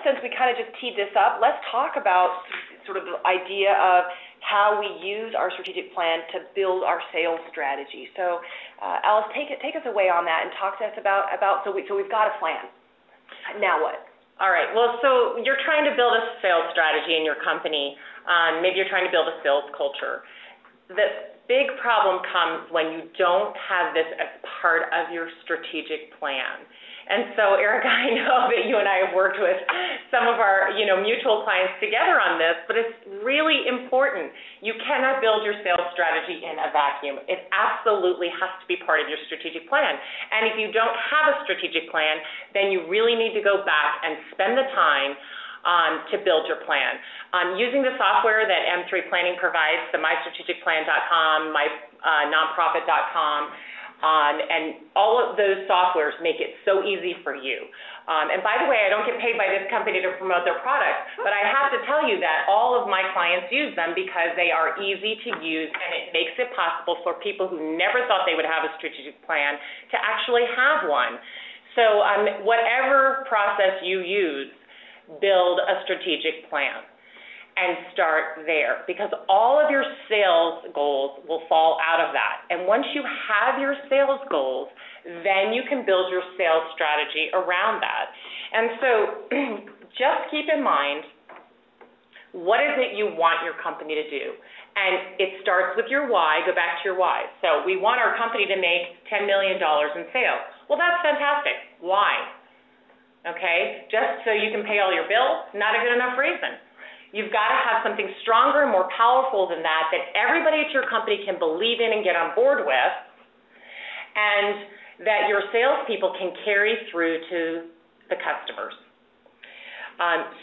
since we kind of just teed this up, let's talk about sort of the idea of how we use our strategic plan to build our sales strategy. So, Alice, take us away on that and talk to us about so we've got a plan. Now what? All right. Well, so you're trying to build a sales strategy in your company. Maybe you're trying to build a sales culture. The big problem comes when you don't have this as part of your strategic plan. And so, Erica, I know that you and I have worked with some of our, mutual clients together on this, but it's really important. You cannot build your sales strategy in a vacuum. It absolutely has to be part of your strategic plan. And if you don't have a strategic plan, then you really need to go back and spend the time to build your plan. Using the software that M3 Planning provides, the mystrategicplan.com, mynonprofit.com, and all of those softwares make it so easy for you. And by the way, I don't get paid by this company to promote their products, but I have to tell you that all of my clients use them because they are easy to use, and it makes it possible for people who never thought they would have a strategic plan to actually have one. So whatever process you use, build a strategic plan and start there, because all of your sales goals will fall out of that. And once you have your sales goals, then you can build your sales strategy around that. And so just keep in mind, what is it you want your company to do? And it starts with your why. Go back to your why. So we want our company to make $10 million in sales. Well, that's fantastic. Why? Okay, just so you can pay all your bills? Not a good enough reason. You've got to have something stronger and more powerful than that everybody at your company can believe in and get on board with, and that your salespeople can carry through to the customers.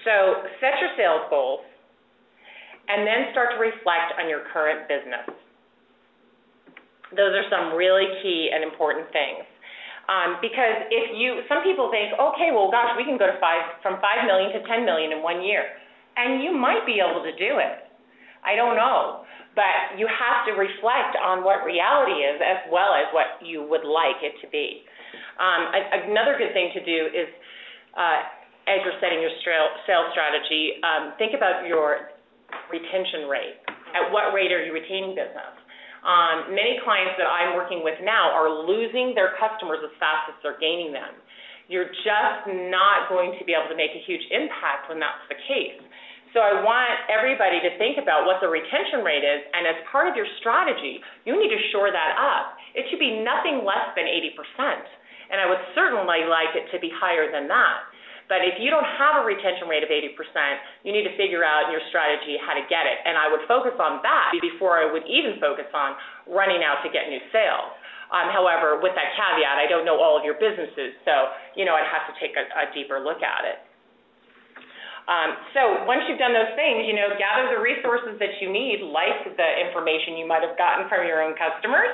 So set your sales goals and then start to reflect on your current business. Those are some really key and important things. Because some people think, okay, well, gosh, we can go to from 5 million to 10 million in 1 year. And you might be able to do it. I don't know. But you have to reflect on what reality is as well as what you would like it to be. Another good thing to do is, as you're setting your sales strategy, think about your retention rate. At what rate are you retaining business? Many clients that I'm working with now are losing their customers as fast as they're gaining them. You're just not going to be able to make a huge impact when that's the case. So I want everybody to think about what the retention rate is, and as part of your strategy, you need to shore that up. It should be nothing less than 80%, and I would certainly like it to be higher than that. But if you don't have a retention rate of 80%, you need to figure out in your strategy how to get it, and I would focus on that before I would even focus on running out to get new sales. However, with that caveat, I don't know all of your businesses, so I'd have to take a deeper look at it. So once you've done those things, gather the resources that you need, like the information you might have gotten from your own customers.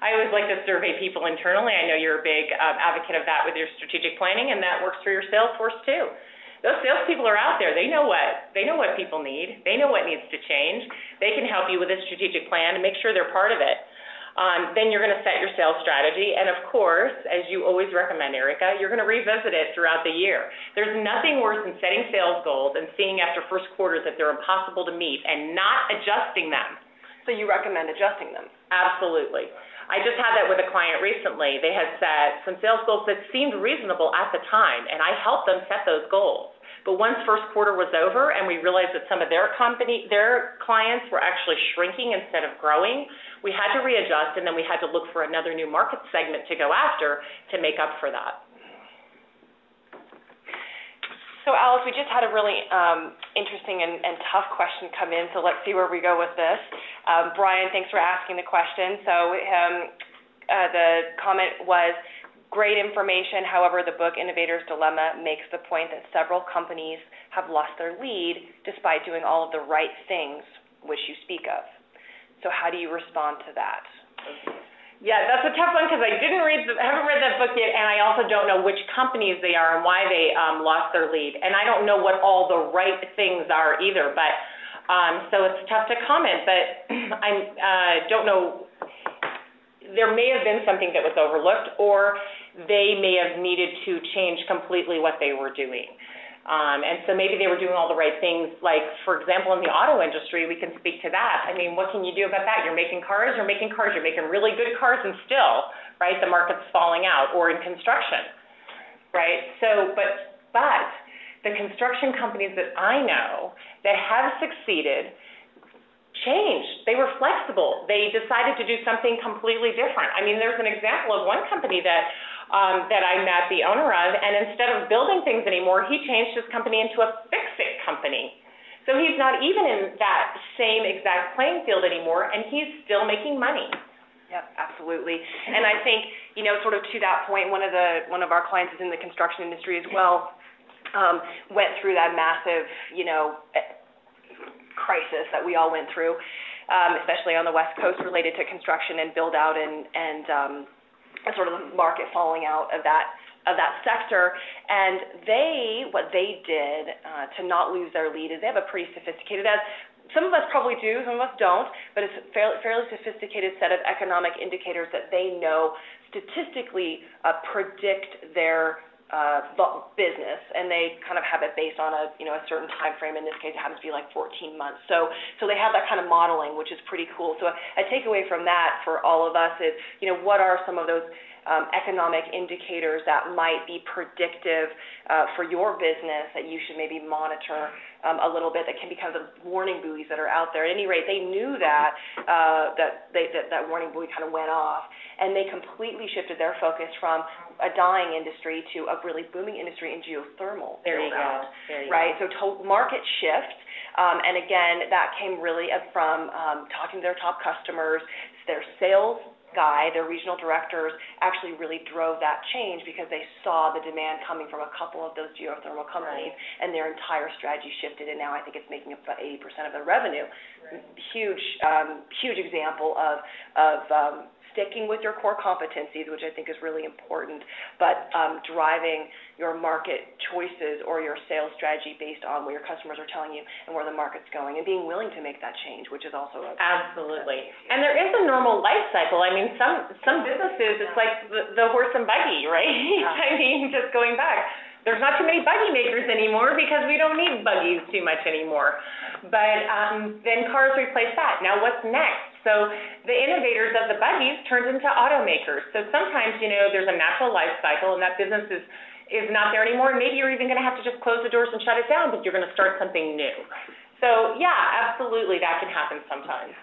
I always like to survey people internally. I know you're a big advocate of that with your strategic planning, and that works for your sales force too. Those salespeople are out there. They know what people need. They know what needs to change. They can help you with a strategic plan and make sure they're part of it. Then you're going to set your sales strategy, and of course, as you always recommend, Erica, you're going to revisit it throughout the year. There's nothing worse than setting sales goals and seeing after first quarters that they're impossible to meet and not adjusting them. So you recommend adjusting them? Absolutely. I just had that with a client recently. They had set some sales goals that seemed reasonable at the time, and I helped them set those goals. But once first quarter was over and we realized that some of their clients were actually shrinking instead of growing, we had to readjust, and then we had to look for another new market segment to go after to make up for that. So, Alice, we just had a really interesting and tough question come in, so let's see where we go with this. Brian, thanks for asking the question. So the comment was, great information. However, the book Innovator's Dilemma makes the point that several companies have lost their lead despite doing all of the right things which you speak of. So how do you respond to that? Yeah, that's a tough one because I haven't read that book yet, and I also don't know which companies they are and why they lost their lead. And I don't know what all the right things are either. But so it's tough to comment. But I don't know. There may have been something that was overlooked, or they may have needed to change completely what they were doing. And so maybe they were doing all the right things, like, for example, in the auto industry, we can speak to that. I mean, what can you do about that? You're making cars, you're making really good cars, and still, right, the market's falling out, or in construction, right? So, but the construction companies that I know that have succeeded changed. They were flexible. They decided to do something completely different. I mean, there's an example of one company that I met the owner of, and instead of building things anymore, he changed his company into a fix-it company. So he's not even in that same exact playing field anymore, and he's still making money. Yep, absolutely. And I think, sort of to that point, one of our clients is in the construction industry as well, went through that massive, crisis that we all went through, especially on the West Coast related to construction and build out and sort of the market falling out of that sector. And what they did to not lose their lead is they have a pretty sophisticated, as some of us probably do, some of us don't, but it's a fairly sophisticated set of economic indicators that they know statistically predict their business, and they kind of have it based on a certain time frame. In this case, it happens to be like 14 months. So they have that kind of modeling, which is pretty cool. So a takeaway from that for all of us is, what are some of those economic indicators that might be predictive for your business that you should maybe monitor a little bit, that can become the warning buoys that are out there. At any rate, they knew that warning buoy kind of went off, and they completely shifted their focus from a dying industry to a really booming industry in geothermal. There you go. Right? So market shift, and again, that came really from talking to their top customers. Their sales guy, their regional directors, actually really drove that change because they saw the demand coming from a couple of those geothermal companies, right, and their entire strategy shifted, and now I think it's making up about 80% of their revenue. Right. Huge example of sticking with your core competencies, which I think is really important, but driving your market choices or your sales strategy based on what your customers are telling you and where the market's going, and being willing to make that change, which is also absolutely. And there is a normal life cycle. I mean, some businesses, it's like the horse and buggy, right? Yeah. I mean, just going back. There's not too many buggy makers anymore because we don't need buggies too much anymore. But then cars replace that. Now what's next? So the innovators of the buggies turned into automakers. So sometimes, there's a natural life cycle, and that business is not there anymore. And maybe you're even going to have to just close the doors and shut it down, but you're going to start something new. So, yeah, absolutely, that can happen sometimes.